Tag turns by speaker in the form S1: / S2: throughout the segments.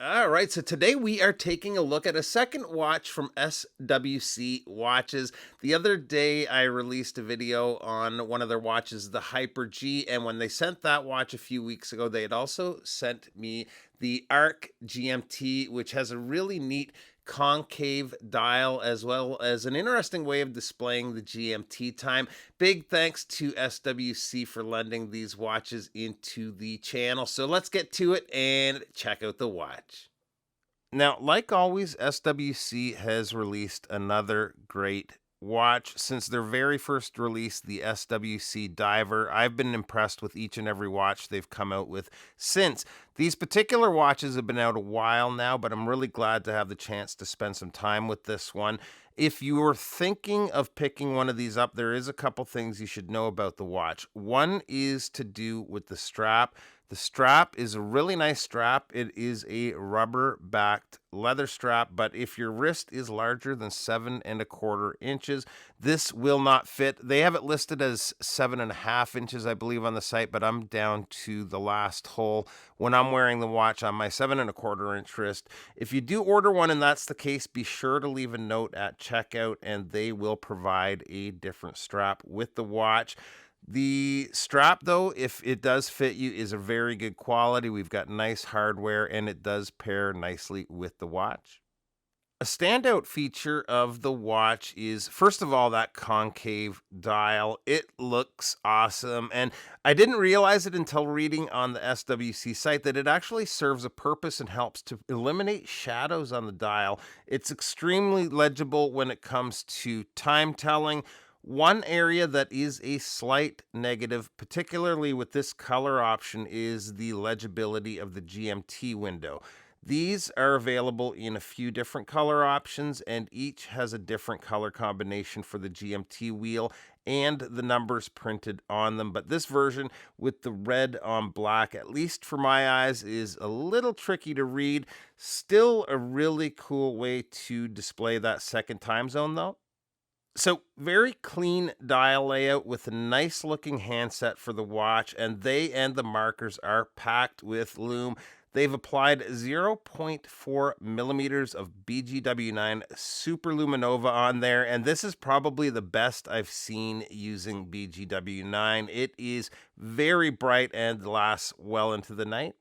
S1: All right, so today we are taking a look at a second watch from SWC Watches. The other day, I released a video on one of their watches, the Hyper G, and when they sent that watch a few weeks ago, they had also sent me the Arc GMT, which has a really neat concave dial as well as an interesting way of displaying the GMT time. Big thanks to SWC for lending these watches into the channel. So let's get to it and check out the watch. Now, like always, SWC has released another great watch. Since their very first release, the SWC Diver, I've been impressed with each and every watch they've come out with since. These particular watches have been out a while now, but I'm really glad to have the chance to spend some time with this one. If you were thinking of picking one of these up, there is a couple things you should know about the watch. One is to do with the strap. The strap is a really nice strap. It is a rubber backed leather strap, but if your wrist is larger than 7.25 inches, this will not fit. They have it listed as 7.5 inches, I believe, on the site, but I'm down to the last hole when I'm wearing the watch on my 7.25 inch wrist. If you do order one and that's the case, be sure to leave a note at checkout and they will provide a different strap with the watch. The strap, though, if it does fit you, is a very good quality. We've got nice hardware and it does pair nicely with the watch. A standout feature of the watch is, first of all, that concave dial. It looks awesome. And I didn't realize it until reading on the SWC site that it actually serves a purpose and helps to eliminate shadows on the dial. It's extremely legible when it comes to time telling. One area that is a slight negative, particularly with this color option, is the legibility of the GMT window. These are available in a few different color options, and each has a different color combination for the GMT wheel and the numbers printed on them. But this version with the red on black, at least for my eyes, is a little tricky to read. Still a really cool way to display that second time zone, though. So very clean dial layout with a nice looking handset for the watch, and they and the markers are packed with lume. They've applied 0.4 millimeters of BGW9 Super Luminova on there, and this is probably the best I've seen using BGW9. It is very bright and lasts well into the night.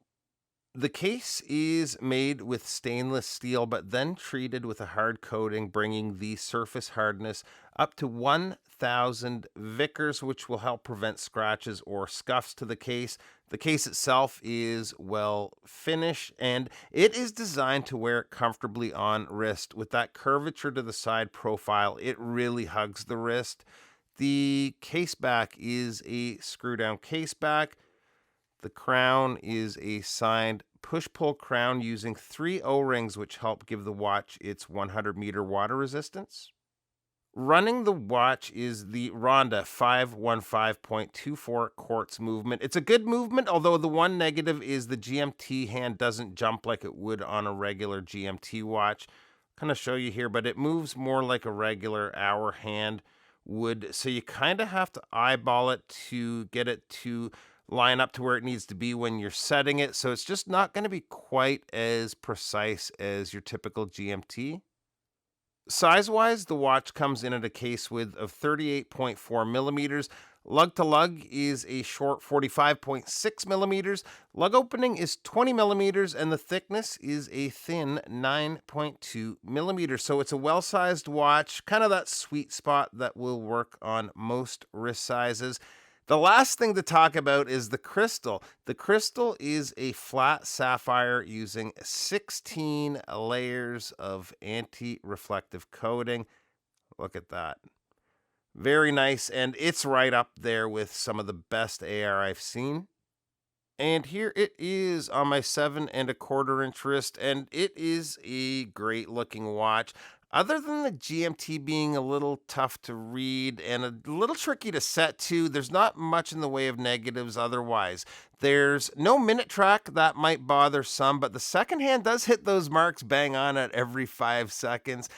S1: The case is made with stainless steel, but then treated with a hard coating, bringing the surface hardness up to 1,000 Vickers, which will help prevent scratches or scuffs to the case. The case itself is well finished, and it is designed to wear it comfortably on wrist. With that curvature to the side profile, it really hugs the wrist. The case back is a screw-down case back. The crown is a signed push-pull crown using 3 O-rings, which help give the watch its 100-meter water resistance. Running the watch is the Ronda 515.24 quartz movement. It's a good movement, although the one negative is the GMT hand doesn't jump like it would on a regular GMT watch. Kind of show you here, but it moves more like a regular hour hand would, so you kind of have to eyeball it to get it to line up to where it needs to be when you're setting it. So it's just not going to be quite as precise as your typical GMT. Size-wise, the watch comes in at a case width of 38.4 millimeters. Lug to lug is a short 45.6 millimeters. Lug opening is 20 millimeters, and the thickness is a thin 9.2 millimeters. So it's a well-sized watch, kind of that sweet spot that will work on most wrist sizes. The last thing to talk about is the crystal. The crystal is a flat sapphire using 16 layers of anti-reflective coating. Look at that. Very nice, and it's right up there with some of the best AR I've seen. And here it is on my 7.25 inch wrist, and it is a great looking watch. Other than the GMT being a little tough to read and a little tricky to set to, there's not much in the way of negatives otherwise. There's no minute track. That might bother some, but the second hand does hit those marks bang on at every 5 seconds.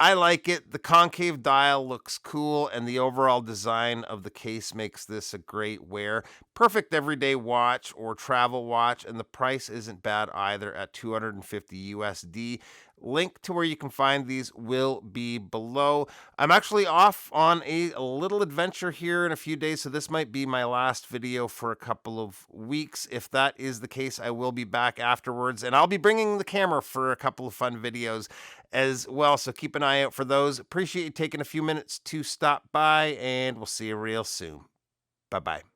S1: I like it. The concave dial looks cool, and the overall design of the case makes this a great wear. Perfect everyday watch or travel watch, and the price isn't bad either at 250 USD. Link to where you can find these will be below. I'm actually off on a little adventure here in a few days, so this might be my last video for a couple of weeks. If that is the case, I will be back afterwards, and I'll be bringing the camera for a couple of fun videos as well. So keep an eye out for those. Appreciate you taking a few minutes to stop by, and we'll see you real soon. Bye bye.